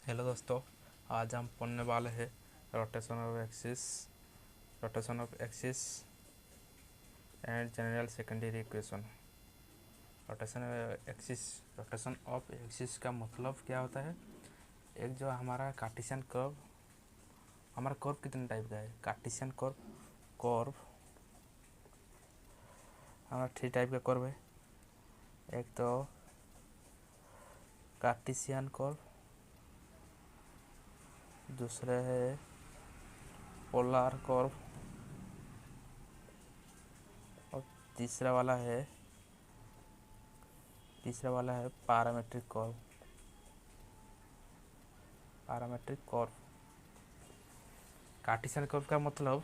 Hello दोस्तों, आज हम पढ़ने वाले हैं rotation of axis and general secondary equation. Rotation of axis का मतलब क्या होता है? एक जो हमारा कार्टेशियन कर्व, हमारा कर्व कितने टाइप का है? कार्टेशियन कर्व हमारा 3 टाइप का कर्व है। एक तो कार्टेशियन कर्व, दूसरा है पोलर कर्व और तीसरा वाला है पैरामेट्रिक कर्व। कार्टेशियन कर्व का मतलब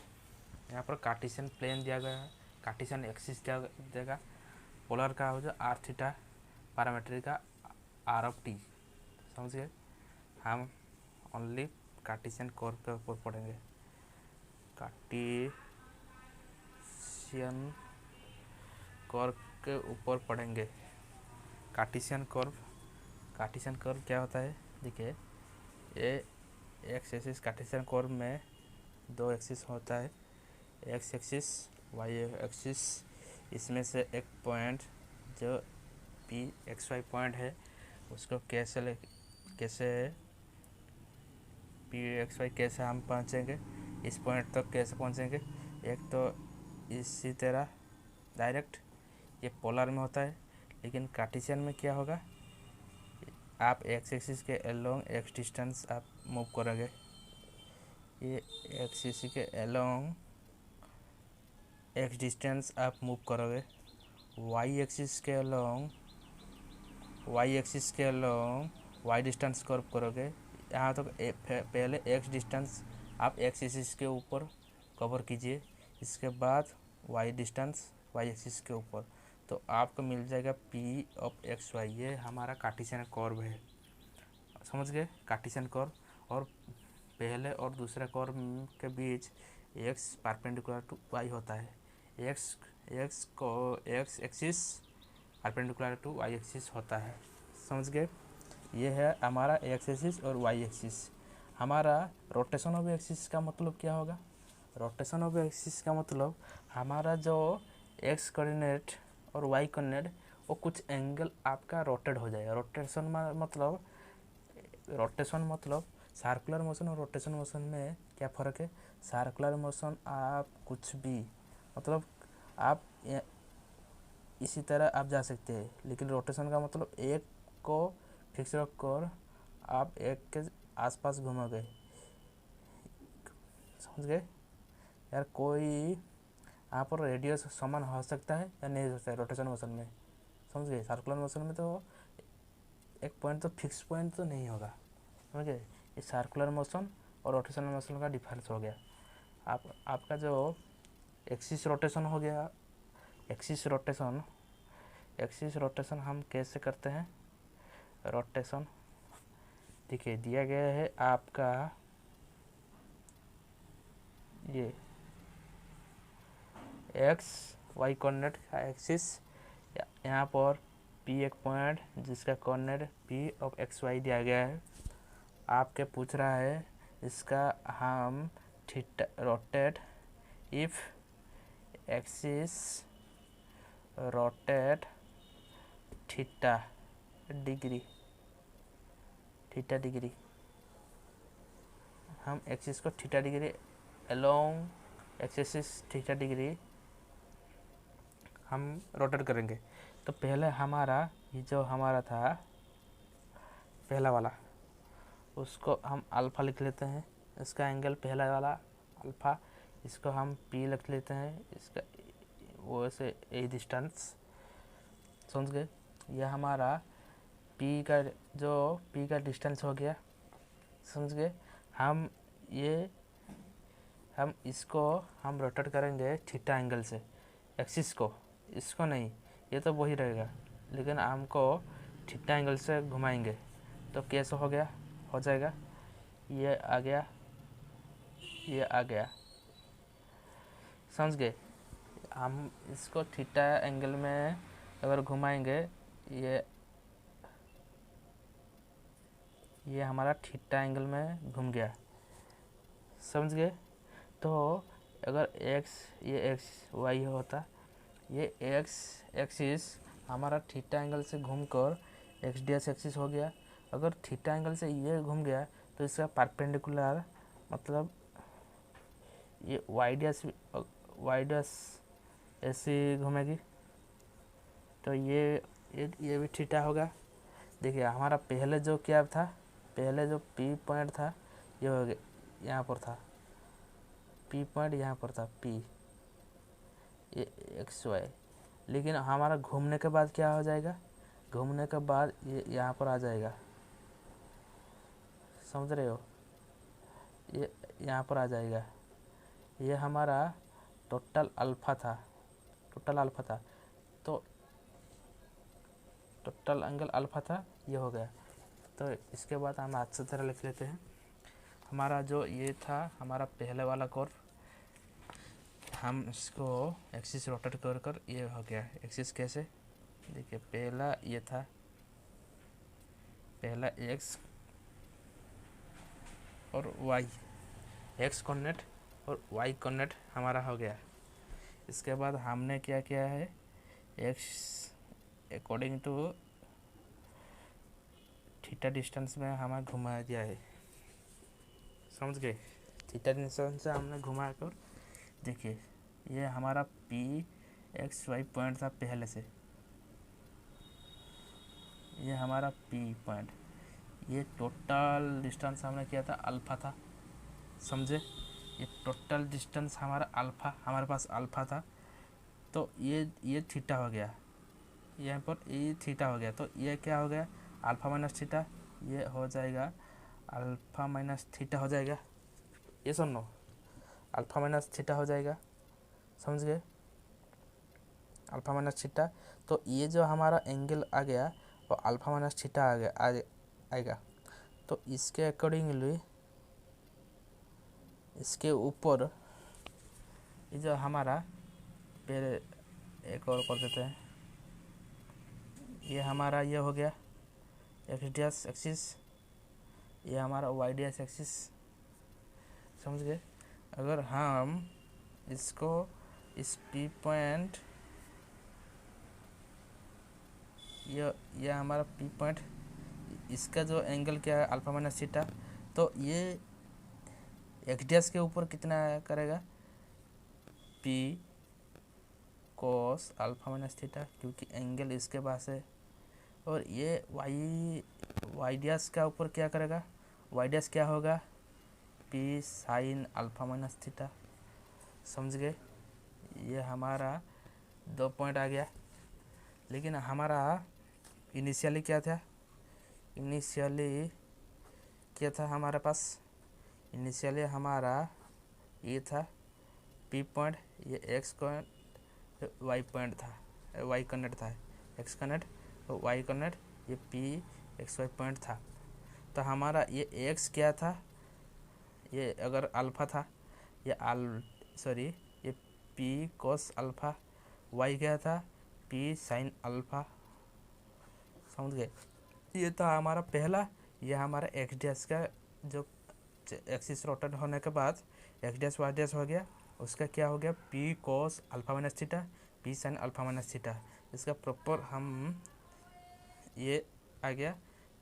यहाँ पर कार्टेशियन प्लेन दिया गया है, कार्टेशियन एक्सिस दिया देगा, पोलर का हो जाए आर थीटा, पैरामेट्रिक का आर ऑफ टी। समझ गए? हम ओनली कार्टेशियन कर्व के ऊपर पढ़ेंगे। कार्टेशियन कर्व के ऊपर पढ़ेंगे। कार्टेशियन कर्व क्या होता है? देखिए, ये एक्स एक्सिस कार्टेशियन कर्व में 2 एक्सिस होता है, एक्स एक्सिस, वाई एक्सिस। इसमें से एक पॉइंट जो पी एक्स वाई पॉइंट है उसको कैसे पी एक्स वाई कैसे हम पहुँचेंगे, इस पॉइंट तक कैसे पहुँचेंगे? एक तो इसी तरह डायरेक्ट, ये पोलर में होता है। लेकिन कार्टेशियन में क्या होगा? आप एक्स एक्सिस के अलोंग एक्स डिस्टेंस आप मूव करोगे, ये एक्स एक्सिस के अलोंग एक्स डिस्टेंस आप मूव करोगे। वाई एक्सिस के अलोंग वाई डिस्टेंस कर्व करोगे। यहाँ तक पहले एक्स डिस्टेंस आप एक्स एक्सिस के ऊपर कवर कीजिए, इसके बाद वाई डिस्टेंस वाई एक्सिस के ऊपर, तो आपको मिल जाएगा पी ऑफ एक्स वाई। ये हमारा कार्टेशियन कर्व है। समझ गए? Cartesian curve. और पहले और दूसरे कर्व के बीच एक्स परपेंडिकुलर टू वाई होता है। X axis perpendicular to y axis होता है। समझ गए? ये है हमारा एक्स एक्सिस और वाई एक्सिस। हमारा रोटेशन ऑफ एक्सिस का मतलब क्या होगा? रोटेशन ऑफ एक्सिस का मतलब हमारा जो एक्स कोऑर्डिनेट और वाई कोऑर्डिनेट वो कुछ एंगल आपका रोटेट हो जाएगा। रोटेशन मतलब सर्कुलर मोशन और रोटेशन मोशन में क्या फ़र्क है? सर्कुलर मोशन आप कुछ भी मतलब आप इसी तरह आप जा सकते हैं, लेकिन रोटेशन का मतलब एक को फिक्स रखकर आप एक के आसपास घूमोगे। समझ गए यार? कोई यहाँ पर रेडियस समान हो सकता है या नहीं हो सकता है रोटेशन मोशन में। समझ गए? सर्कुलर मोशन में तो एक पॉइंट तो फिक्स पॉइंट तो नहीं होगा। समझ गए? ये सर्कुलर मोशन और रोटेशन मोशन का डिफरेंस हो गया। आपका जो एक्सिस रोटेशन हो गया, एक्सिस रोटेशन हम कैसे करते हैं? रोटेशन देखिए, दिया गया है आपका ये एक्स वाई कोऑर्डिनेट का एक्सिस, यहाँ पर पी एक पॉइंट जिसका coordinate p of x y दिया गया है। आपके पूछ रहा है इसका हम theta rotate if axis rotate theta degree, हम एक्सिस को theta degree along axis theta degree हम रोटेट करेंगे। तो पहले हमारा ये जो हमारा था पहला वाला, उसको हम अल्फ़ा लिख लेते हैं, इसका एंगल पहला वाला अल्फ़ा, इसको हम पी लिख लेते हैं, इसका वो ऐसे ए डिस्टेंस। समझ गए? यह हमारा पी का डिस्टेंस हो गया। समझ गए? हम इसको हम रोटेट करेंगे थीटा एंगल से, एक्सिस को, इसको नहीं, ये तो वही रहेगा, लेकिन हमको थीटा एंगल से घुमाएंगे। तो कैसे हो जाएगा? ये आ गया, ये आ गया। समझ गए? हम इसको थीटा एंगल में अगर घुमाएंगे, ये ये हमारा थीटा एंगल में घूम गया, समझ गए। तो अगर ये एक्स वाई होता, ये एक्स एक्सिस हमारा थीटा एंगल से घूमकर एक्स डी एस एक्सिस हो गया। अगर थीटा एंगल से ये घूम गया तो इसका परपेंडिकुलर मतलब ये वाई डी एस ऐसी घूमेगी, तो ये भी थीटा होगा। देखिए हमारा पहले जो क्या था, पहले जो पी पॉइंट था ये हो गया, यहाँ पर था पी पॉइंट, यहाँ पर था पी, ये एक्स वाई। लेकिन हमारा घूमने के बाद क्या हो जाएगा, घूमने के बाद ये यहाँ पर आ जाएगा, समझ रहे हो, ये यहाँ पर आ जाएगा। ये हमारा टोटल अल्फा था, तो टोटल एंगल अल्फा था, ये हो गया। तो इसके बाद हम अच्छी तरह लिख लेते हैं। हमारा जो ये था हमारा पहले वाला कोर, हम इसको एक्सिस रोटेट कर ये हो गया। एक्सिस कैसे, देखिए पहला ये था, पहला एक्स और वाई, एक्स कोऑर्डिनेट और वाई कोऑर्डिनेट हमारा हो गया। इसके बाद हमने क्या किया है, x according to theta distance में हमें घुमा दिया है, समझ गए। थीटा डिस्टेंस से हमने घुमा कर, देखिए ये हमारा पी एक्स वाई पॉइंट था पहले से, ये हमारा पी पॉइंट, ये टोटल डिस्टेंस हमने किया था अल्फा था, समझे। ये टोटल डिस्टेंस हमारा अल्फा, हमारे पास अल्फा था, तो ये थीटा हो गया, यहाँ पर ये थीटा हो गया, तो ये क्या हो गया, अल्फा माइनस थीटा, ये हो जाएगा अल्फा माइनस थीटा हो जाएगा, ये सुनो अल्फा माइनस थीटा हो जाएगा, समझ गए, अल्फा माइनस थीटा। तो ये जो हमारा एंगल आ गया वो अल्फा माइनस थीटा आ गया आएगा। तो इसके अकॉर्डिंगली इसके ऊपर ये जो हमारा, पहले एक और कर देते हैं, ये हमारा ये हो गया एक्स डी एस एक्सिस, ये हमारा वाई डी एस एक्सिस, समझ गए। अगर हम इसको इस पी पॉइंट, ये हमारा पी पॉइंट, इसका जो एंगल क्या है अल्फा माइनस थीटा, तो ये एक्स डी एस के ऊपर कितना करेगा, P cos alpha minus theta, क्योंकि एंगल इसके पास है। और ये वाई डी एस का ऊपर क्या करेगा, वाई डी एस क्या होगा, P sine alpha minus theta, समझ गए। ये हमारा 2 पॉइंट आ गया। लेकिन हमारा इनिशियली क्या था, हमारे पास इनिशियली हमारा ये था पी पॉइंट, ये एक्स वाई पॉइंट था, वाई कनेक्ट था, एक्स कनेक्ट और वाई कनेक्ट, ये पी एक्स वाई पॉइंट था। तो हमारा ये एक्स क्या था, ये अगर अल्फा था, ये पी कोस अल्फा, वाई क्या था, पी साइन अल्फा, समझ गए। ये था हमारा पहला, ये हमारा एक्स डी एस का जो एक्सिस रोटेट होने के बाद x D S Y D S हो गया, उसका क्या हो गया, p cos alpha minus theta, P sine alpha minus theta, इसका प्रॉपर हम ये आ गया।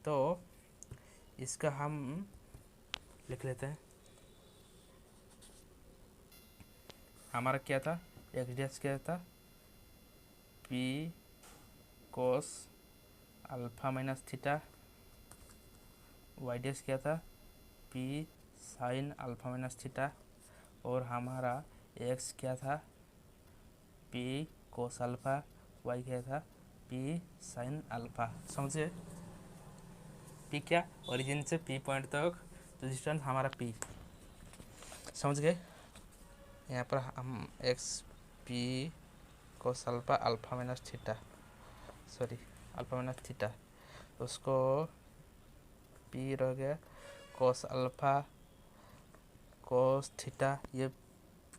तो इसका हम लिख लेते हैं, हमारा क्या था, एक्स डी एस क्या था, p cos alpha minus theta, y D s क्या था, p sine alpha minus theta, और हमारा एक्स क्या था, पी कोस अल्फा, वाई क्या था, पी साइन अल्फा, समझे। पी क्या, ओरिजिन से पी पॉइंट तक तो डिस्टेंस हमारा पी, समझ गए। यहाँ पर हम X P cos alpha alpha minus theta, alpha minus theta, उसको पी रह गया कोस अल्फा कोस थीटा, ये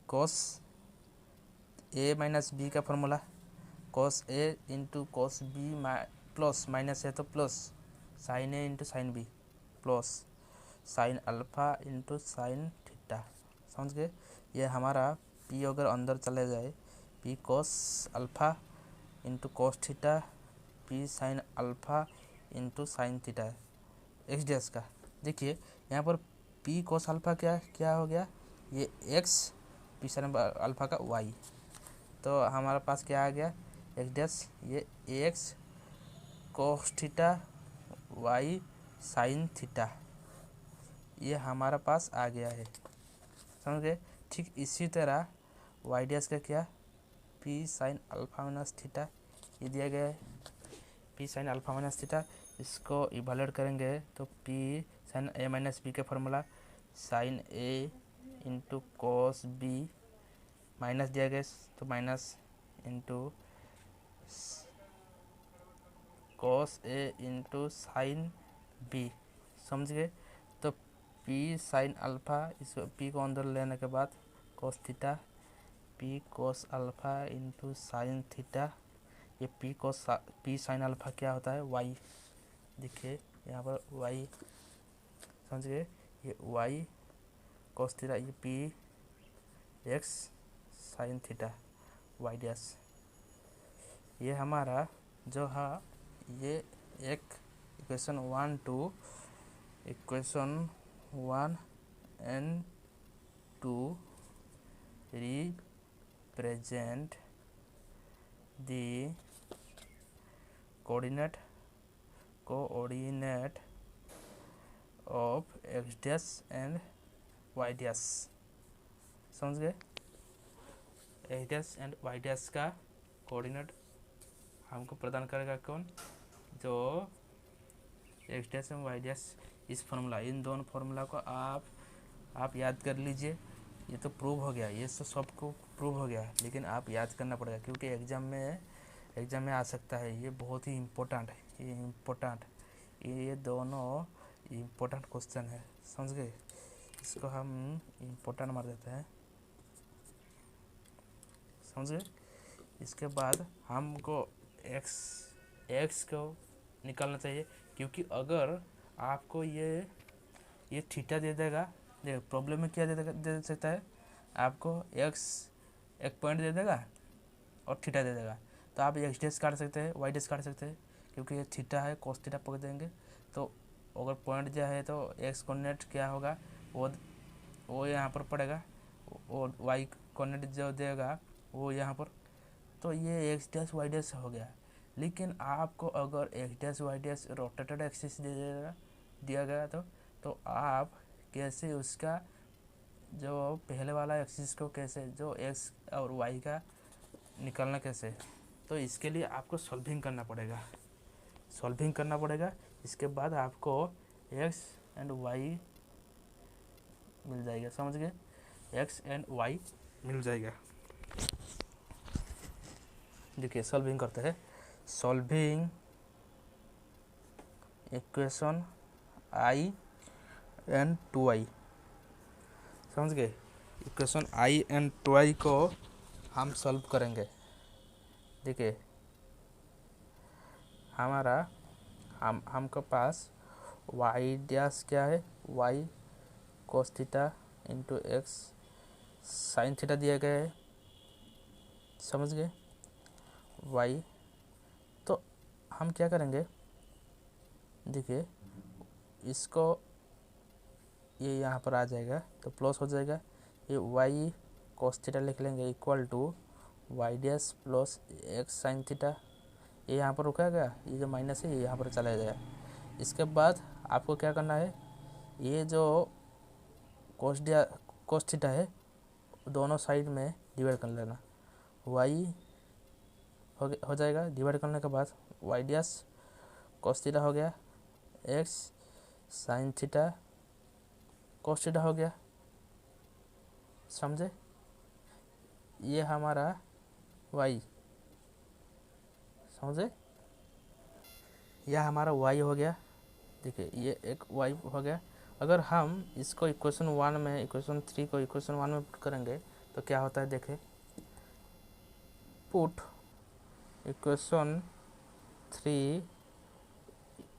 कोस ए माइनस बी का formula, cos A into cos B plus minus है तो plus, sine A into sine B, plus sine alpha into sine theta. समझ गए। ये हमारा पी अगर अंदर चले जाए, P cos alpha into cos theta, P sine alpha into sine theta x dash का। देखिए यहाँ पर पी कोस अल्फ़ा क्या क्या हो गया, ये एक्स, पी साइन अल्फ़ा का वाई, तो हमारे पास क्या आ गया एक्स डैश, ये x cos theta y sine theta, ये हमारा पास आ गया है। समझ गए। ठीक इसी तरह वाई डैश का क्या, P sine alpha minus theta, ये दिया गया है P sine alpha minus theta. इसको इवेलुएट करेंगे तो पी साइन ए माइनस बी का formula sine A into cos B minus दिया गया, तो minus into cos A into sine B. समझ गए। तो पी साइन अल्फ़ा, इस पी को अंदर लेने के बाद कोस theta, P cos alpha into sine theta, ये पी साइन अल्फ़ा क्या होता है वाई। देखिए यहाँ पर वाई, समझ गए, ये वाई कोस थीटा, ये p x sine theta Y dash. ये हमारा जो है ये एक equation 1 to equation 1 and 2 represent the coordinate of x dash and y dash। समझ गए। x dash and y dash का कोऑर्डिनेट हमको प्रदान करेगा कौन, जो x dash and y dash। इस फार्मूला, इन दोनों फार्मूला को आप याद कर लीजिए। ये तो प्रूव हो गया, ये तो सबको प्रूव हो गया, लेकिन आप याद करना पड़ेगा क्योंकि एग्ज़ाम में आ सकता है। ये बहुत ही इम्पोर्टेंट है, ये दोनों इम्पोर्टेंट क्वेश्चन है। समझ गए। इसको हम इम्पोर्टेंट मार देते हैं। समझ गए। इसके बाद हमको एक्स को निकालना चाहिए, क्योंकि अगर आपको ये थीटा दे देगा, देखो प्रॉब्लम में क्या दे सकता है आपको, एक्स एक पॉइंट दे देगा और थीटा दे देगा, तो आप एक्स डैश काट सकते हैं, वाई डैश काट सकते हैं, क्योंकि ये थीटा है कोस थीटा पकड़ देंगे। तो अगर पॉइंट जो है तो एक्स कोऑर्डिनेट क्या होगा वो यहाँ पर पड़ेगा, और वाई कोऑर्डिनेट जो देगा वो यहाँ पर, तो ये एक्स डैश वाई डैश हो गया। लेकिन आपको अगर x dash Y dash rotated axis दिया गया तो आप कैसे उसका जो पहले वाला एक्सिस को कैसे, जो एक्स और वाई का निकालना कैसे, तो इसके लिए आपको सॉल्विंग करना पड़ेगा। इसके बाद आपको एक्स एंड वाई मिल जाएगा। समझ गए। एक्स एंड वाई मिल जाएगा। देखिए सॉल्विंग करते हैं। Solving equation I and 2i। समझ गए। इक्वेशन आई एंड 2i को हम सॉल्व करेंगे। देखिए हमारा हमको पास वाई डैश क्या है, y cos theta into x sine theta दिया गया है। समझ गए। वाई, तो हम क्या करेंगे, देखिए इसको ये यहाँ पर आ जाएगा तो प्लस हो जाएगा, ये वाई कोस थीटा लिख लेंगे equal to y dash plus x sine theta, ये यहाँ पर रुकेगा, ये जो माइनस है ये यहाँ पर चला जाएगा। इसके बाद आपको क्या करना है, ये जो कोस थीटा है दोनों साइड में डिवाइड कर लेना, वाई हो जाएगा। डिवाइड करने के बाद वाई डैश कोस थीटा हो गया, x sine theta cos theta हो गया। समझे। ये हमारा वाई, समझे, यह हमारा वाई हो गया। देखिए ये एक वाई हो गया। अगर हम इसको इक्वेशन 1 में, इक्वेशन 3 को इक्वेशन 1 में पुट करेंगे तो क्या होता है, देखें, put equation 3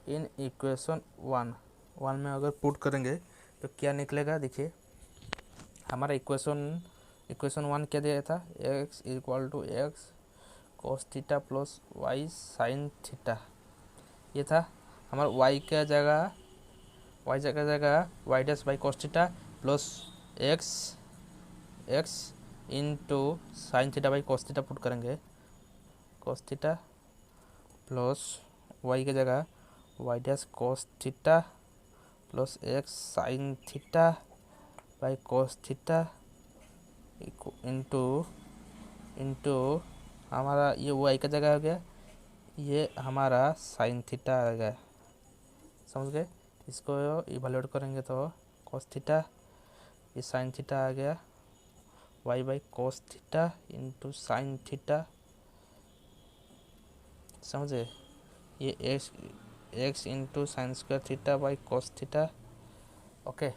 in equation 1, one में अगर पुट करेंगे तो क्या निकलेगा, देखिए हमारा इक्वेशन वन क्या दिया था, x equal to x cos theta plus Y sine theta. ये था हमारा y का जगह y dash by cos theta plus x into sine theta by cos theta put करेंगे, कोस थीटा प्लस y की जगह y dash cos theta plus x sine theta by cos theta into हमारा ये y का जगह हो गया, ये हमारा साइन थीटा आ गया। समझ गए, इसको इवेल्यूएट करेंगे तो कोस थीटा, ये साइन थीटा आ गया, y by cos theta into sine theta. समझे, ये x into sine square theta by cos theta. Okay,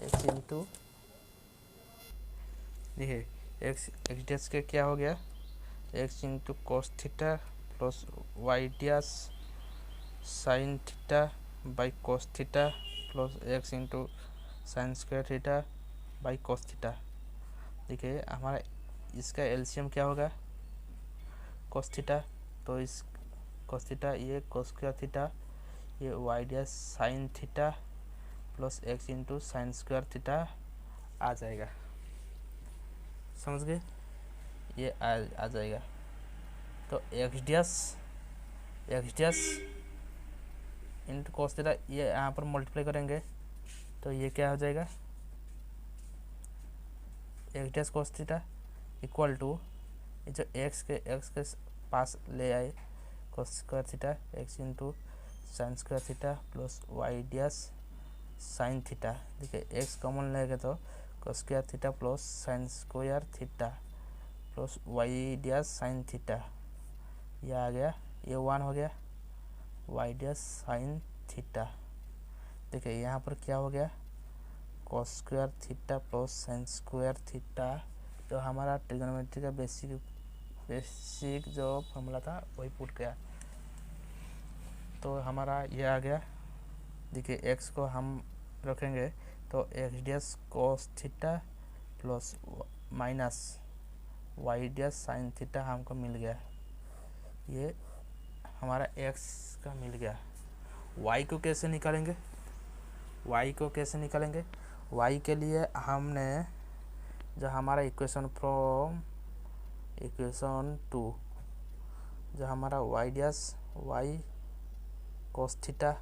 x into देखिए एक्स डैश के क्या हो गया, x into cos theta plus Y dash sine theta by cos theta plus x into sine square theta by cos theta. देखिए हमारा इसका LCM क्या होगा, कोस थीटा, तो इस कोस थीटा ये कोस स्क्वायर थीटा, ये Y dash sine theta plus x into sine square theta आ जाएगा। समझ गए, ये आ जाएगा। तो x dash into cos theta, ये यहाँ पर मल्टीप्लाई करेंगे तो ये क्या हो जाएगा, x dash cos theta equal to जो एक्स के पास ले आए cos square theta x into sine square theta plus Y dash sine theta. देखिए एक्स कॉमन लेंगे तो cos square theta plus sine square theta plus Y dash sine theta, ये आ गया, ये वन हो गया, वाई डैश साइन थीटा। देखिए यहाँ पर क्या हो गया, कोस square theta plus sine square theta, जो हमारा ट्रिग्नोमेट्री का बेसिक जो फॉर्मूला था वही पुट गया, तो हमारा ये आ गया। देखिए एक्स को हम रखेंगे तो x dash cos theta plus minus Y dash sine theta हमको मिल गया, ये हमारा एक्स का मिल गया। वाई को कैसे निकालेंगे, वाई के लिए हमने जो हमारा इक्वेशन फ्रॉम इक्वेशन 2 जो हमारा y dash y cos theta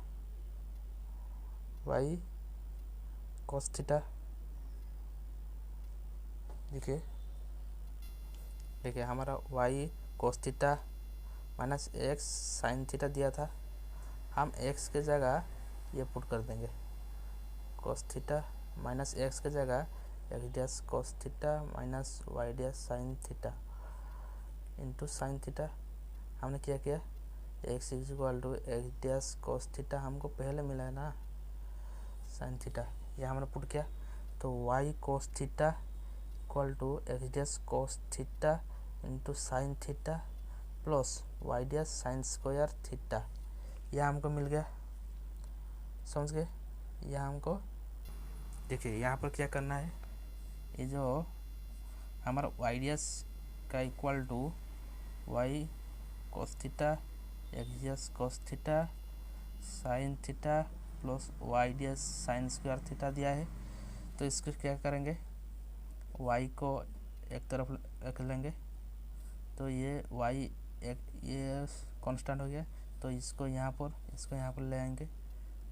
देखिए हमारा y cos theta minus x sine theta दिया था, हम एक्स के जगह ये पुट कर देंगे, कोस थीटा माइनस एक्स के जगह x dash cos theta minus Y dash sine theta into sine theta. हमने क्या किया, x equal to x dash cos theta हमको पहले मिला है ना, साइन थीटा, ये हमने पुट किया, तो y cos theta equal to x dash cos theta into sine theta plus Y dash sine square theta, यह हमको मिल गया। समझ गए, यह हमको देखिए यहाँ पर क्या करना है, ये जो हमारा वाई डैश का equal to y cos theta x dash cos theta sine theta plus Y dash sine square theta दिया है, तो इसको क्या करेंगे, वाई को एक तरफ रख लेंगे, तो ये वाई ये कांस्टेंट हो गया, तो इसको यहाँ पर ले आएंगे,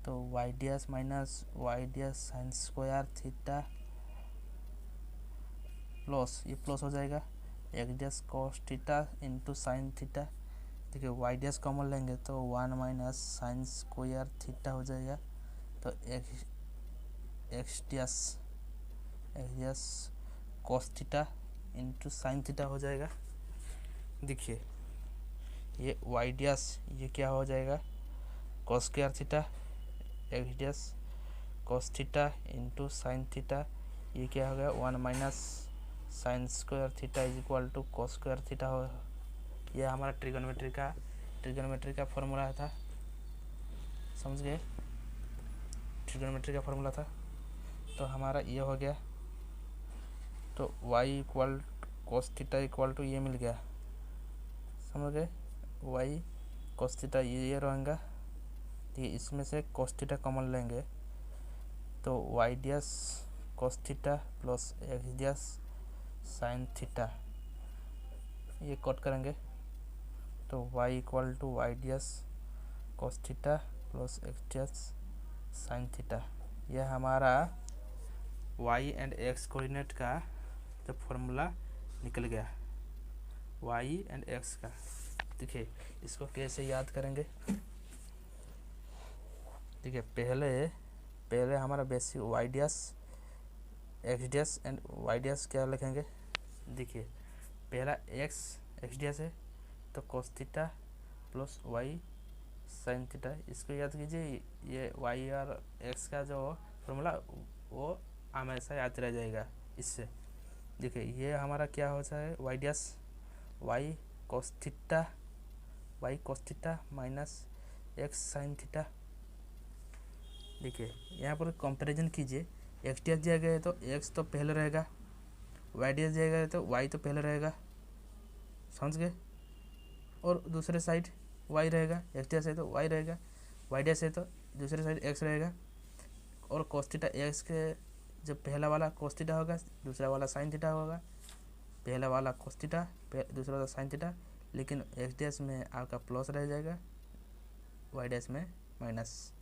तो y dash minus Y dash sine square theta plus ये प्लस हो जाएगा x dash cos theta into sine theta. देखिए वाई डैश कॉमन लेंगे तो 1 माइनस साइन स्क्वायर थीटा हो जाएगा, तो x dash cos theta into sine theta हो जाएगा। देखिए ये वाई डैश ये क्या हो जाएगा, cos square theta x dash cos theta into sine theta, ये क्या हो गया 1 minus sine square theta is equal to cos square theta हो। यह हमारा ट्रिग्नोमेट्री का फॉर्मूला था। समझ गए। ट्रिग्नोमेट्री का फॉर्मूला था। तो हमारा ये हो गया, तो y equal cos theta equal to ये मिल गया, समझ गए। वाई कोस थीटा ये रहेगा, ठीक है। इसमें से कोस थीटा कॉमन लेंगे तो y dash cos theta plus x dash sine theta, ये कट करेंगे तो y equal to y dash cos theta plus x dash sine theta. यह हमारा वाई एंड एक्स कोऑर्डिनेट का जो फॉर्मूला निकल गया, वाई एंड एक्स का। देखिए इसको कैसे याद करेंगे। देखिए पहले हमारा basic y dash x dash and y dash क्या लिखेंगे। देखिए पहला एक्स डैश है तो cos theta plus Y sine theta, इसको याद कीजिए। ये वाई और एक्स का जो फॉर्मूला वो हमेशा याद रह जाएगा इससे। देखिए ये हमारा क्या होता है, Y dash y cos theta minus x sine theta. देखिए यहाँ पर कंपैरिजन कीजिए, एक्स डैश दिया गया है तो एक्स तो पहले रहेगा, वाई डैश दिया गया है तो वाई तो पहले रहेगा, समझ गए। और दूसरे साइड वाई रहेगा, एक्स डैश है तो वाई रहेगा, वाई डैश है तो दूसरे साइड एक्स रहेगा। और कोस थीटा एक्स के जब पहला वाला कोस थीटा होगा, दूसरा वाला साइन थीटा होगा, पहला वाला कोस थीटा दूसरा वाला साइन थीटा, लेकिन एक्स डैश में आपका प्लस रह जाएगा, वाई डैश में माइनस।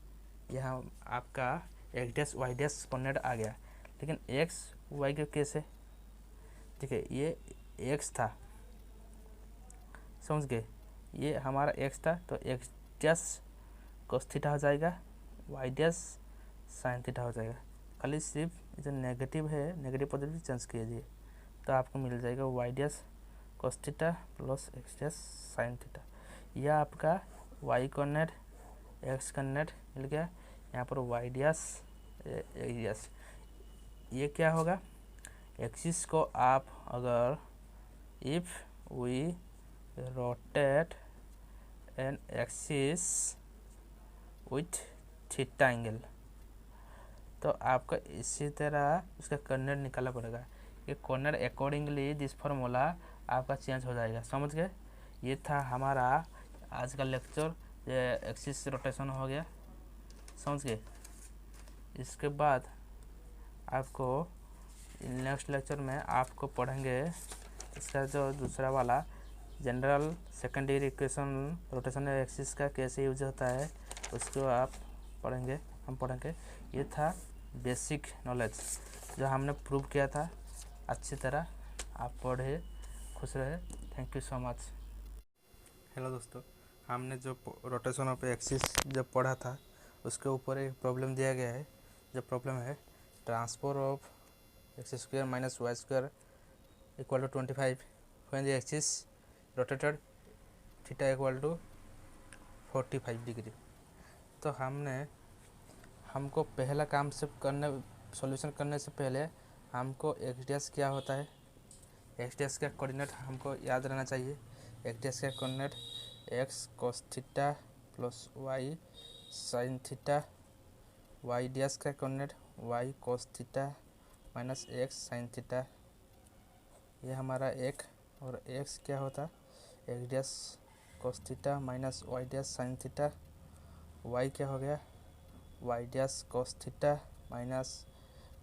यहाँ आपका X dash Y dash coordinate आ गया। लेकिन एक्स वाई के केस है, देखिए ये एक्स था, समझ गए, ये हमारा एक्स था तो एक्स डैश कोस थीटा हो जाएगा, वाई डैश साइन थीटा हो जाएगा। खाली सिर्फ जो नेगेटिव है नेगेटिव पॉजिटिव चेंज कीजिए तो आपको मिल जाएगा y dash cos theta plus x dash sine theta. यह आपका वाई कोऑर्डिनेट एक्स कोऑर्डिनेट मिल गया। यहाँ पर वाई डैश डैश ये क्या होगा, एक्सिस को आप अगर if we rotate an axis with theta angle, तो आपको इसी तरह उसका कोऑर्डिनेट निकालना पड़ेगा। ये कोऑर्डिनेट अकॉर्डिंगली दिस फार्मूला आपका चेंज हो जाएगा, समझ गए। ये था हमारा आज का लेक्चर, ये एक्सिस रोटेशन हो गया, समझ गए। इसके बाद आपको नेक्स्ट लेक्चर में आपको पढ़ेंगे इसका जो दूसरा वाला general secondary equation rotation axis का कैसे यूज होता है, उसको आप पढ़ेंगे, हम पढ़ेंगे। ये था बेसिक नॉलेज जो हमने प्रूव किया था अच्छी तरह। आप पढ़े, खुश रहे, thank you so much. Hello दोस्तों, हमने जो रोटेशन ऑफ एक्सिस जब पढ़ा था उसके ऊपर एक प्रॉब्लम दिया गया है। जो प्रॉब्लम है transfer of x square minus y square equal to 25 when the axis rotated theta equal to 45 degree. तो हमको पहला काम से सॉल्यूशन करने से पहले हमको एक्स डैश क्या होता है, एक्स डैश का कोऑर्डिनेट हमको याद रहना चाहिए। एक्स डैश का coordinate X cos theta plus Y sine theta, Y dash का coordinate Y cos theta minus x sine theta. ये हमारा एक और एक्स क्या होता, X dash cos theta minus Y dash sine theta. Y क्या हो गया, Y dash cos theta minus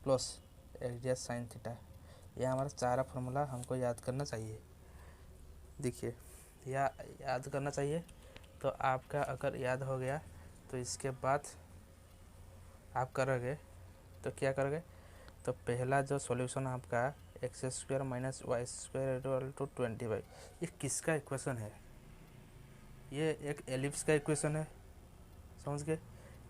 plus x dash sine theta. यह हमारा सारा फार्मूला हमको याद करना चाहिए। देखिए याद करना चाहिए। तो आपका अगर याद हो गया तो इसके बाद आप करोगे तो क्या करोगे, तो पहला जो सॉल्यूशन आपका x square minus y square equal to 25, ये किसका इक्वेशन है, ये एक एलिप्स का इक्वेशन है, समझ गए।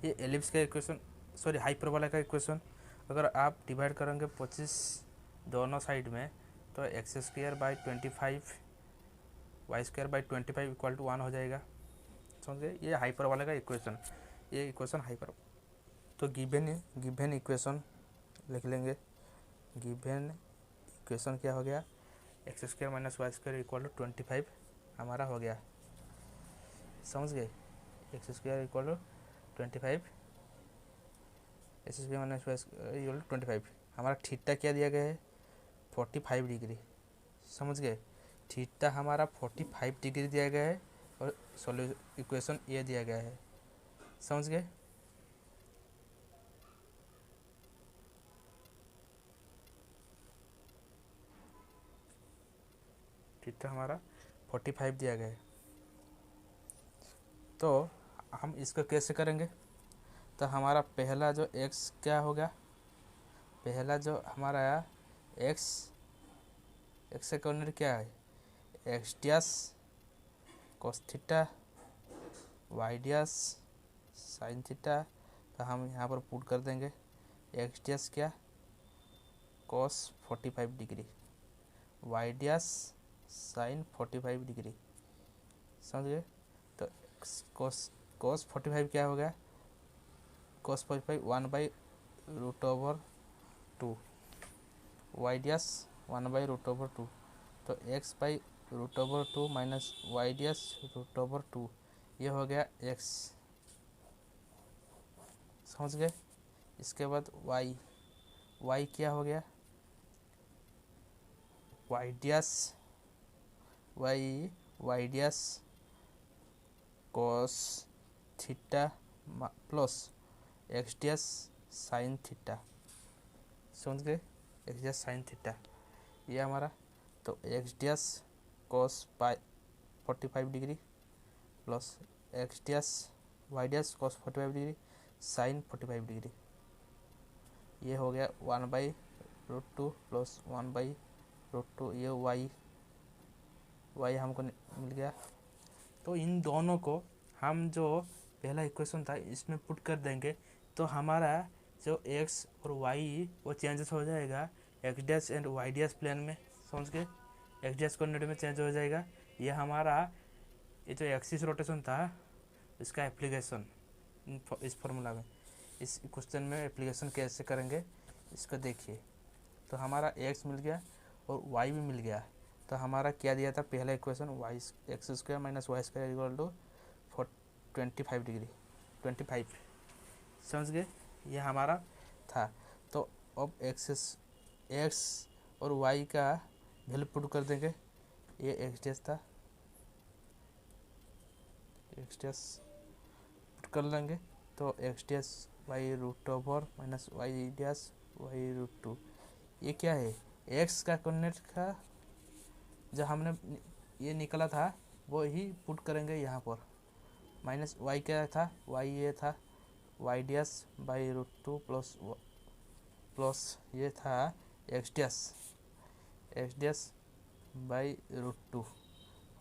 ये एलिप्स का इक्वेशन सॉरी हाइपरबोला का इक्वेशन अगर आप डिवाइड करेंगे 25 दोनों साइड में तो x square by 25 y square by 25 equal to 1 हो जाएगा, समझ गए। ये हाइपरबोला का इक्वेशन, ये इक्वेशन हाइपर। तो गिवन इक्वेशन लिख लेंगे। गिवन इक्वेशन क्या हो गया, x square minus y square equal to 25 हमारा हो गया, समझ गए। X square equal to 25 x square minus y equal to 25। हमारा थीटा क्या दिया गया है 45 डिग्री, समझ गए। थीटा हमारा 45 डिग्री दिया गया है और सॉल्यूशन इक्वेशन ये दिया गया है, समझ गए। थीटा हमारा 45 दिया गया है। तो हम इसको कैसे करेंगे, तो हमारा पहला जो x क्या होगा, पहला जो हमारा x से कोऑर्डिनेट क्या है x dash cos theta Y dash sine theta. तो हम यहाँ पर पुट कर देंगे एक्स डैश क्या cos 45 degree, y dash sine 45 degree, समझ गए। तो कोस 45 क्या हो गया, कोस 45 1/√2, वाई डैश 1/√2। तो x/√2 माइनस वाई डैश √2, ये हो गया x, समझ गए। इसके बाद y क्या हो गया, Y dash cos theta plus x dash sine theta, समझ गए, एक्स डैश साइन थीटा ये हमारा। तो x dash cos 45 degree plus x dash Y dash cos 45 degree sine 45 degree, ये हो गया 1/√2 प्लस 1/√2, ये y हमको मिल गया। तो इन दोनों को हम जो पहला इक्वेशन था इसमें पुट कर देंगे, तो हमारा जो x और y वो चेंजेस हो जाएगा x dash and y dash plane में, समझ के एक्स डैश कोऑर्डिनेट में चेंज हो जाएगा। ये हमारा ये जो एक्सिस रोटेशन था इसका एप्लीकेशन इस फॉर्मूला में, इस क्वेश्चन में एप्लीकेशन कैसे करेंगे इसको देखिए। तो हमारा x मिल गया और y भी मिल गया। तो हमारा क्या दिया था पहला equation y x square minus y square equal to 25 degree 25, समझ गए, ये हमारा था। तो अब एक्स और वाई का वैल्यू पुट कर देंगे, ये एक्स डैश था, एक्स डैश पुट कर लेंगे। तो x dash y√2 minus Y dash y√2, ये क्या है एक्स का कोऑर्डिनेट का जो हमने ये निकला था वो ही पुट करेंगे यहाँ पर, माइनस वाई क्या था वाई ये था वाई डैश बाई√2 प्लस ये था x dash by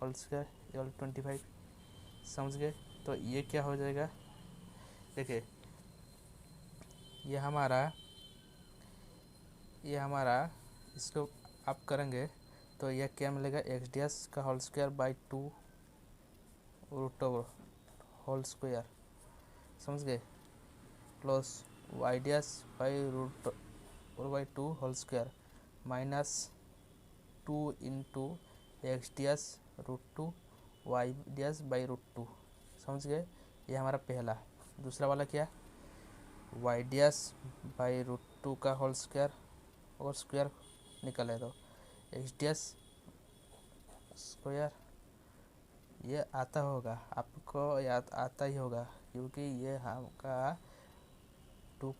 whole square equal 25, समझ गए। तो ये क्या हो जाएगा, देखिए ये हमारा इसको आप करेंगे तो यह क्या मिलेगा एक्स डैश का whole square by 2√2 whole square, समझ गए, plus Y dash by 2 whole square minus 2 into X dash √2 Y dash by, समझ गए, ये हमारा पहला। दूसरा वाला क्या वाई डैश बाई√2 का होल स्क्वायर और स्क्वायर निकले तो एक्स डैश स्क्वायर, ये आता होगा आपको, याद आता ही होगा क्योंकि ये आपका 8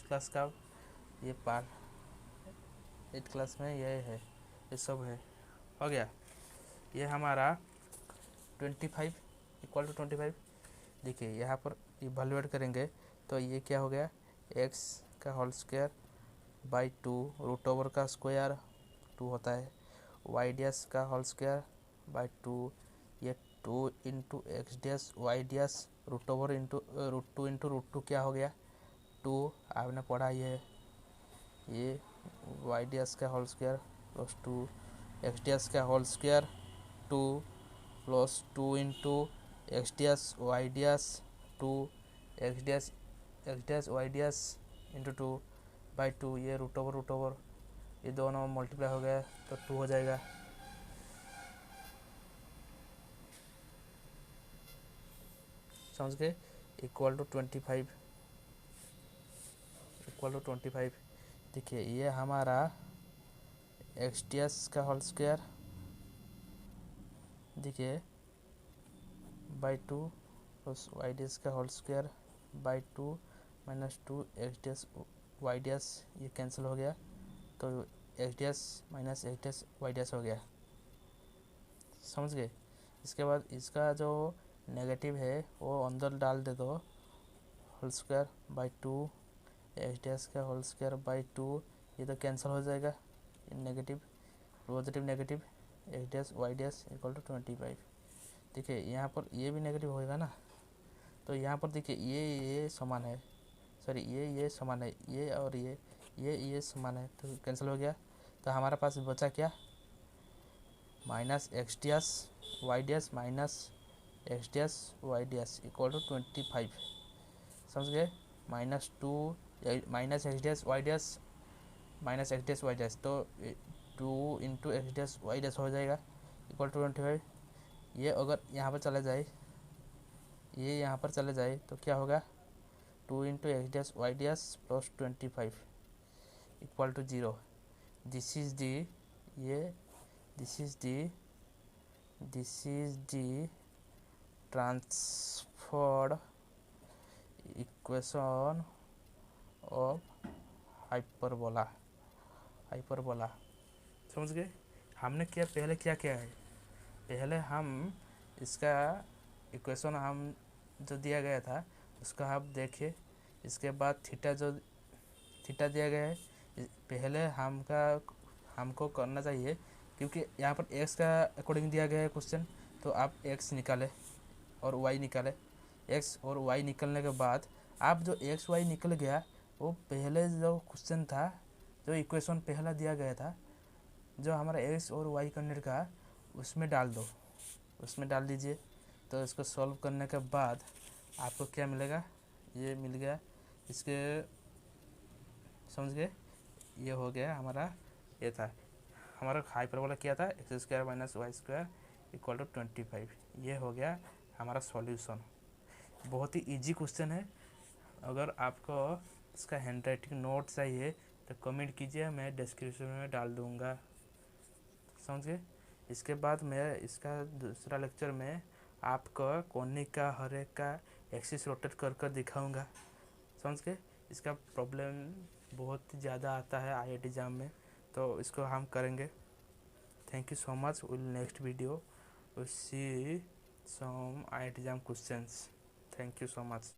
क्लास का ये पार्ट 8 क्लास में ये है, ये सब है, हो गया। ये हमारा 25 इक्वल टू 25, देखिए यहाँ पर इवैल्यूएट करेंगे तो ये क्या हो गया एक्स का होल स्क्वायर बाई 2√2 का स्क्वायर 2 होता है, वाई डैश का होल स्क्वायर बाई 2, ये 2 into X dash Y dash √2 into √2 क्या हो गया 2, आपने पढ़ा ये वाई डैश का whole square plus 2 X dash का whole square 2 plus 2 into X dash Y dash 2 X dash Y dash into 2 by 2, ये √2 ये दोनों मल्टीप्लाई हो गया तो 2 हो जाएगा, समझ गए, इक्वल टू 25। Equal to 25। देखिए ये हमारा एक्स डी एस का होल स्क्वायर देखिए by 2 plus Y D S का whole square by 2 minus 2 x D S Y D S, ये कैंसिल हो गया तो X D S minus x D S Y D S हो गया, समझ गए। इसके बाद इसका जो नेगेटिव है वो अंदर डाल दे दो, whole square by 2 x D S का होल स्क्वायर बाई 2, ये तो कैंसिल हो जाएगा, negative positive negative x D S Y D s equal to 25। देखिए यहाँ पर ये भी नेगेटिव होएगा ना, तो यहाँ पर देखिए ये समान है, सॉरी ये समान है, ये और ये समान है तो कैंसिल हो गया। तो हमारे पास बचा क्या, minus x D S Y D S minus x D S Y D s equal to 25, समझ गए। Minus 2 minus x D S Y D S minus x D S Y D s, तो 2 into x D S Y D S हो जाएगा equal to 25। ये अगर यहाँ पर चला जाए, ये यहाँ पर चले जाए तो क्या होगा, 2 into x D S Y D S plus 25 equal to 0। This is the ये this is the transformed equation of hyperbola, समझ गए। हमने क्या पहले क्या किया है, पहले हम इसका इक्वेशन हम जो दिया गया था उसका आप देखिए, इसके बाद थीटा दिया गया है, पहले हमको करना चाहिए क्योंकि यहाँ पर एक्स का अकॉर्डिंग दिया गया है क्वेश्चन, तो आप एक्स निकाले और वाई निकाले। एक्स और वाई निकलने के बाद आप जो एक्स वाई निकल गया वो पहले जो क्वेश्चन था, जो इक्वेशन पहला दिया गया था, जो हमारा एक्स और वाई करने का, उसमें डाल दो, उसमें डाल दीजिए। तो इसको सॉल्व करने के बाद आपको क्या मिलेगा, ये मिल गया, इसके समझ गए। ये हो गया हमारा, ये था हमारा हाइपरबोला क्या था, x square minus y square equal to 25। ये हो गया हमारा सॉल्यूशन। बहुत ही इजी क्वेश्चन है। अगर आपको इसका हैंड राइटिंग नोट चाहिए तो कमेंट कीजिए, मैं डिस्क्रिप्शन में डाल दूँगा, समझ गए। इसके बाद मैं इसका दूसरा लेक्चर में आपको कोने का हर एक का एक्सिस रोटेट कर दिखाऊंगा, समझ गए। इसका प्रॉब्लम बहुत ज़्यादा आता है आईआईटी एग्जाम में, तो इसको हम करेंगे। Thank you so much. Will next video see some IIT exam questions. Thank you so much.